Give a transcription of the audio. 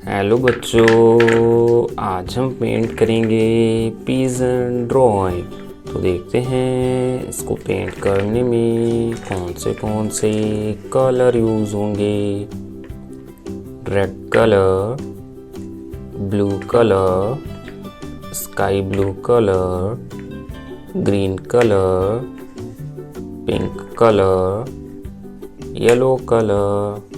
Hello बच्चों, आज हम पेंट करेंगे पिजन ड्राइंग। तो देखते हैं इसको पेंट करने में कौन से कलर यूज़ होंगे। Red colour, blue colour, sky blue colour, green colour, pink colour, yellow colour.